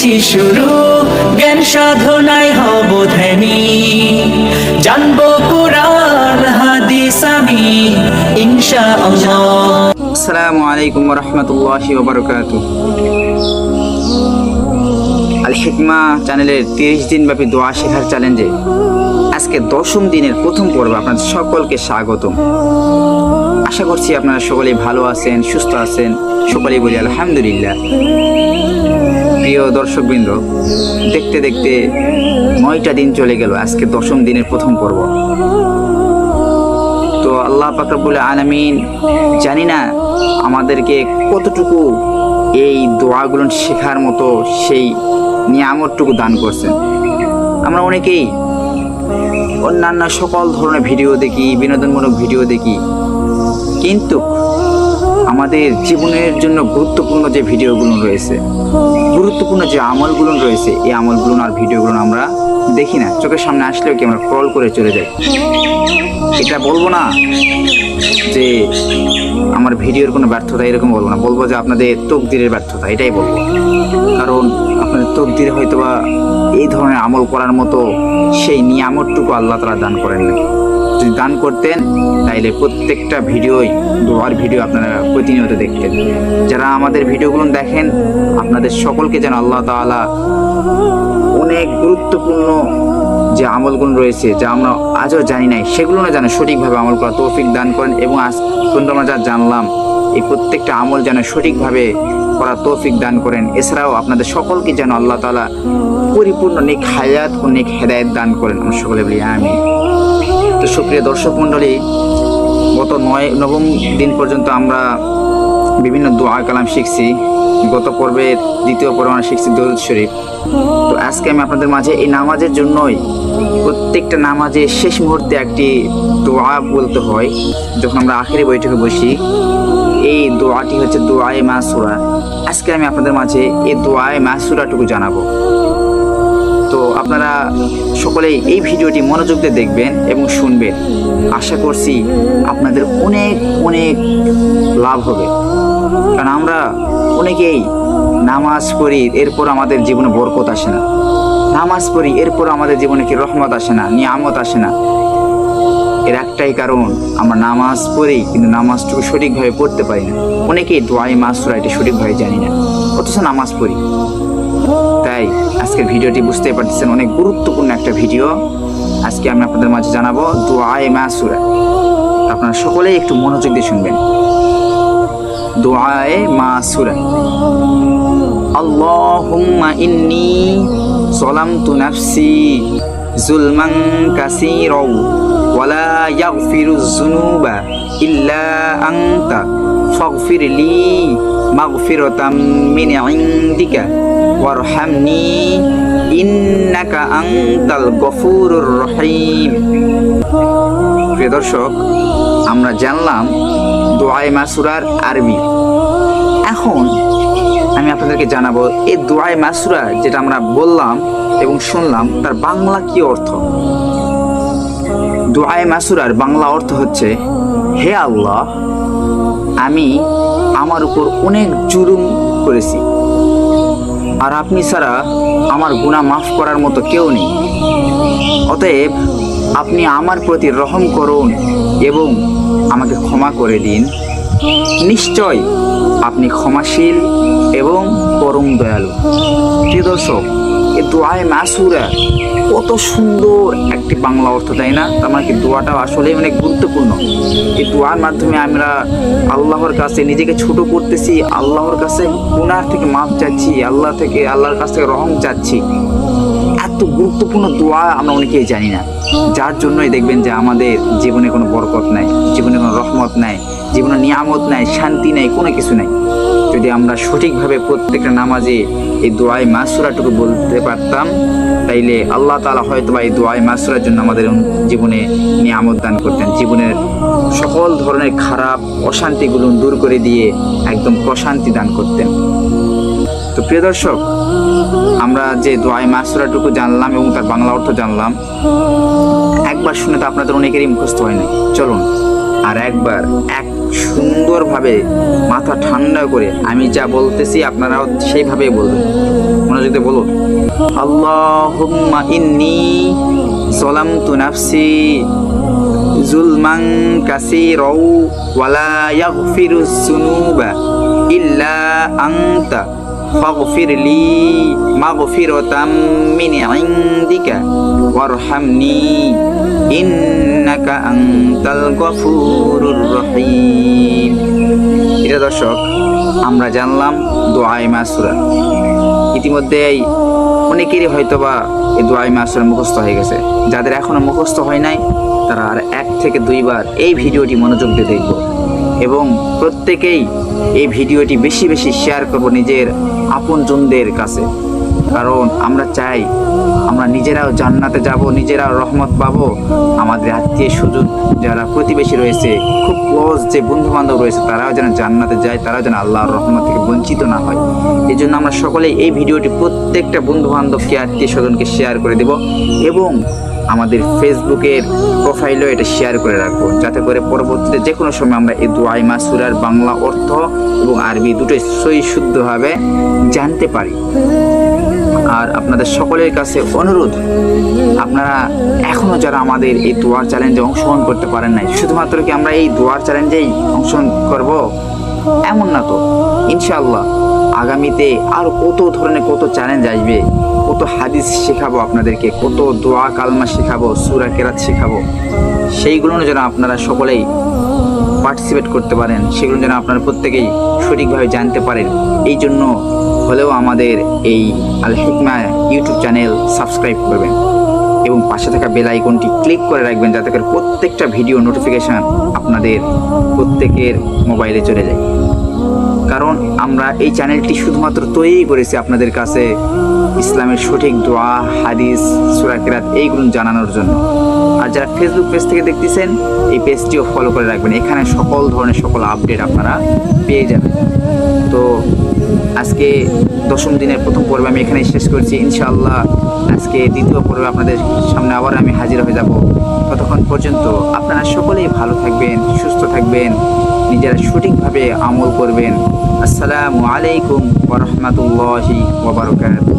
করেছি শুরু, জ্ঞান সাধনায় হব ধ্যানী, জানবো কুরআন হাদিস আমি ইনশাআল্লাহ। আসসালামু আলাইকুম ওয়া রাহমাতুল্লাহি ওয়া বারাকাতুহু। আল হিকমা চ্যানেলের 30 দিন ব্যাপী দোয়া শেখার চ্যালেঞ্জে আজকে 10ম দিনের প্রথম পর্ব আপনাদের সকলকে স্বাগতম। আশা করছি আপনারা সকলেই ভালো আছেন, সুস্থ আছেন। সকলেই বলি আলহামদুলিল্লাহ। প্রিয় দর্শকবৃন্দ, দেখতে দেখতে 9টা দিন চলে গেল, আজকে 10ম দিনের প্রথম পর্ব। তো আল্লাহ পাক রব্বুল আলামিন জানি না আমাদেরকে কতটুকু এই দোয়াগুলো শেখার মতো সেই নিয়ামতটুকু দান করছেন। আমরা অনেকেই অন্যান্য সকল ধরনের ভিডিও দেখি, বিনোদনমূলক ভিডিও দেখি, কিন্তু আমাদের জীবনের জন্য গুরুত্বপূর্ণ যে ভিডিওগুলো রয়েছে, গুরুত্বপূর্ণ যে আমলগুলো রয়েছে, এই আমলগুলো আর ভিডিওগুলো আমরা দেখি না। চোখের সামনে আসলেও কি আমরা স্ক্রল করে চলে যাই। এটা বলবো না যে আমার ভিডিওর কোনো ব্যর্থতা, এরকম বলবো না। বলবো যে আপনাদের তকদিরের ব্যর্থতা, এটাই বলবো। কারণ আপনাদের তকদিরে হয়তো বা এই ধরনের আমল করার মতো সেই নিয়ামতটুকু আল্লাহ তাআলা দান করেন না। যদি দান করতেন তাইলে প্রত্যেকটা ভিডিওই দোয়ার ভিডিও আপনারা প্রতিনিয়ত দেখতেন। যারা আমাদের ভিডিওগুলো দেখেন, আপনাদের সকলকে যেন আল্লাহ তাআলা অনেক গুরুত্বপূর্ণ যে আমলগুলো রয়েছে, যা আমরা আজও জানি নাই, সেগুলো না যেন সঠিকভাবে আমল করা তৌফিক দান করেন। এবং আজ পর্যন্ত আমরা যা জানলাম, এই প্রত্যেকটা আমল যেন সঠিকভাবে করা তৌফিক দান করেন। এছাড়াও আপনাদের সকলকে যেন আল্লাহ তাআলা পরিপূর্ণ নেক হায়াত ও নেক হেদায়েত দান করেন। আমরা সকলে বলি আমিন। তো সুপ্রিয় দর্শক মণ্ডলী, গত 9ম দিন পর্যন্ত আমরা বিভিন্ন দোয়া কালাম শিখছি। গত পর্বের দ্বিতীয় পর্বে আমরা শিখছি দরুদ শরীফ। তো আজকে আমি আপনাদের মাঝে এই নামাজের জন্যই প্রত্যেকটা নামাজে শেষ মুহূর্তে একটি দোয়া বলতে হয় যখন আমরা আখেরি বৈঠকে বসি। এই দোয়াটি হচ্ছে দোয়ায়ে মাসুরা। আজকে আমি আপনাদের মাঝে এই দোয়ায়ে মাসুরাটুকু জানাবো। তো আপনারা সকলেই এই ভিডিওটি মনোযোগ দিয়ে দেখবেন এবং শুনবেন। আশা করছি আপনাদের অনেক অনেক লাভ হবে। কারণ আমরা অনেকেই নামাজ পড়ি, এরপর আমাদের জীবনে বরকত আসে না। নামাজ পড়ি, এরপর আমাদের জীবনে কি রহমত আসে না, নিয়ামত আসে না। এর একটাই কারণ, আমরা নামাজ পড়ি কিন্তু নামাজটুকু সঠিকভাবে পড়তে পারি না। অনেকেই দোয়ায়ে মাসুরা এটি সঠিকভাবে জানি না, অথচ নামাজ পড়ি। তাই আজকের ভিডিওটি বুঝতেই পারতেছেন অনেক গুরুত্বপূর্ণ একটা ভিডিও। আজকে আমি আপনাদের মাঝে জানাবো দোয়ায়ে মাসুরা। আপনারা সকলেই একটু মনোযোগ দিয়ে শুনবেন। দোয়ায়ে মাসুরা। আল্লাহুম্মা ইন্নী যালামতু নাফসি যুলমান কাসীরা ওয়া লা ইয়াগফিরুয যুনুবা ইল্লা আনতা ফাগফিরলি মাগফিরাতাম মিন ইনদিকা ওয়ারহামনি ইন্নাকা আনতাল গফুরুর রহিম। প্রিয় দর্শক, আমরা জানলাম দোয়ায়ে মাসুরার আরবি। এখন আমি আপনাদেরকে জানাবো এই দোয়ায়ে মাসুরা যেটা আমরা বললাম এবং শুনলাম, তার বাংলা কি অর্থ। দোয়ায়ে মাসুরার বাংলা অর্থ হচ্ছে, হে আল্লাহ, আমি আমার উপর অনেক জুলুম করেছি, আর আপনি ছাড়া আমার গুনাহ মাফ করার মতো কেউ নেই। অতএব আপনি আমার প্রতি রহম করুন এবং আমাকে ক্ষমা করে দিন। নিশ্চয় আপনি ক্ষমাশীল এবং পরম দয়ালু। প্রিয় দর্শক, এই দোয়ায়ে মাসুরা কত সুন্দর একটি বাংলা অর্থ, তাই না? তার মানে কি দোয়াটা আসলে অনেক গুরুত্বপূর্ণ। এই দোয়ার মাধ্যমে আমরা আল্লাহর কাছে নিজেকে ছোট করতেছি, আল্লাহর কাছে গুনাহ থেকে মাফ চাচ্ছি, আল্লাহর কাছ থেকে রহম চাচ্ছি। এত গুরুত্বপূর্ণ দোয়া আমরা অনেকেই জানি না, যার জন্যই দেখবেন যে আমাদের জীবনে কোনো বরকত নাই, জীবনে কোনো রহমত নাই, জীবনে নিয়ামত নাই, শান্তি নাই, কোনো কিছু নাই। যদি আমরা সঠিকভাবে প্রত্যেকটা নামাজে এই দোয়ায়ে মাসুরাটুকু বলতে পারতাম, তাইলে আল্লাহ তাআলা হয়তো বা এই দোয়ায়ে মাসুরার জন্য আমাদের জীবনে নিয়ামত দান করতেন। জীবনের সকল ধরনের খারাপ অশান্তিগুলো দূর করে দিয়ে একদম প্রশান্তি দান করতেন। তো প্রিয় দর্শক, আমরা যে দোয়ায়ে মাসুরাটুকু জানলাম এবং তার বাংলা অর্থ জানলাম, একবার শুনে তো আপনাদের অনেকেরই মুখস্থ হয় না। চলুন আর একবার এক সুন্দরভাবে মাথা ঠান্ডা করে আমি যা বলতেছি আপনারাও সেইভাবেই বলবেন। মনোযোগ দিয়ে বলুন, আল্লাহুম্মা ইন্নী যালামতু নাফসি জুলমান কাসীরাও ওয়ালা ইয়াগফিরুজ যুনুবা ইল্লা আনতা ফাগফিরলি মাগফিরাতাম মিন ইনদিকা ওয়ারহামনি ইন্নাকা আনতাল গফুরুর রহিম। এটা দর্শক আমরা জানলাম দোয়ায়ে মাসুরা। ইতিমধ্যেই অনেকেরই হয়তোবা এই দোয়ায়ে মাসুরা মুখস্থ হয়ে গেছে। যাদের এখনো মুখস্থ হয় নাই তারা আর 1 থেকে 2 বার এই ভিডিওটি মনোযোগ দিয়ে দেখব এবং প্রত্যেকেই এই ভিডিওটি বেশি বেশি শেয়ার করব নিজের আপনজনদের কাছে। কারণ আমরা চাই আমরা নিজেরাও জান্নাতে যাব, নিজেরাও রহমত পাবো, আমাদের আত্মীয় স্বজন যারা প্রতিবেশী রয়েছে, খুব ক্লোজ যে বন্ধু বান্ধব রয়েছে, তারাও যেন জান্নাতে যায়, তারাও যেন আল্লাহর রহমত থেকে বঞ্চিত না হয়। এই জন্য আমরা সকলেই এই ভিডিওটি প্রত্যেকটা বন্ধু বান্ধবকে, আত্মীয় স্বজনকে শেয়ার করে দেব এবং আমাদের ফেসবুকের প্রোফাইলেও এটা শেয়ার করে রাখবো, যাতে করে পরবর্তীতে যে কোনো সময় আমরা এই দোয়ায়ে মাসুরার বাংলা অর্থ এবং আরবি দুটোই সহি শুদ্ধভাবে জানতে পারি। আর আপনাদের সকলের কাছে অনুরোধ, আপনারা এখনও যারা আমাদের এই দোয়ার চ্যালেঞ্জে অংশগ্রহণ করতে পারেন নাই, শুধুমাত্র কি আমরা এই দোয়ার চ্যালেঞ্জেই অংশগ্রহণ করব এমন না তো। ইনশাআল্লাহ আগামীতে আরও কত ধরনের কত চ্যালেঞ্জ আসবে, কত হাদিস শেখাবো আপনাদেরকে, কত দোয়া কালমা শেখাবো, সূরা কেরাত শেখাবো, সেইগুলো যেন আপনারা সকলেই পার্টিসিপেট করতে পারেন, সেগুলো যেন আপনারা প্রত্যেকেই সঠিকভাবে জানতে পারেন। এই জন্য হলেও আমাদের এই আল হিকমা ইউটিউব চ্যানেল সাবস্ক্রাইব করবেন এবং পাশে থাকা বেল আইকনটি ক্লিক করে রাখবেন, যাতে করে প্রত্যেকটা ভিডিও নোটিফিকেশান আপনাদের প্রত্যেকের মোবাইলে চলে যায়। কারণ আমরা এই চ্যানেলটি শুধুমাত্র তৈরি করেছি আপনাদের কাছে ইসলামের সঠিক দোয়া, হাদিস, সূরা কেরাত এইগুলো জানানোর জন্য। আর যারা ফেসবুক পেজ থেকে দেখতেছেন এই পেজটিও ফলো করে রাখবেন, এখানে সকল ধরনের সকল আপডেট আপনারা পেয়ে যাবেন। তো আজকে 10ম দিনের প্রথম পর্ব আমি এখানেই শেষ করছি। ইনশাআল্লাহ আজকে দ্বিতীয় পর্বে আপনাদের সামনে আবার আমি হাজির হয়ে যাব। ততক্ষণ পর্যন্ত আপনারা সকলেই ভালো থাকবেন, সুস্থ থাকবেন, নিজেরা সঠিকভাবে আমল করবেন। আসসালামু আলাইকুম ওয়া রাহমাতুল্লাহি ওয়া বারাকাতুহু।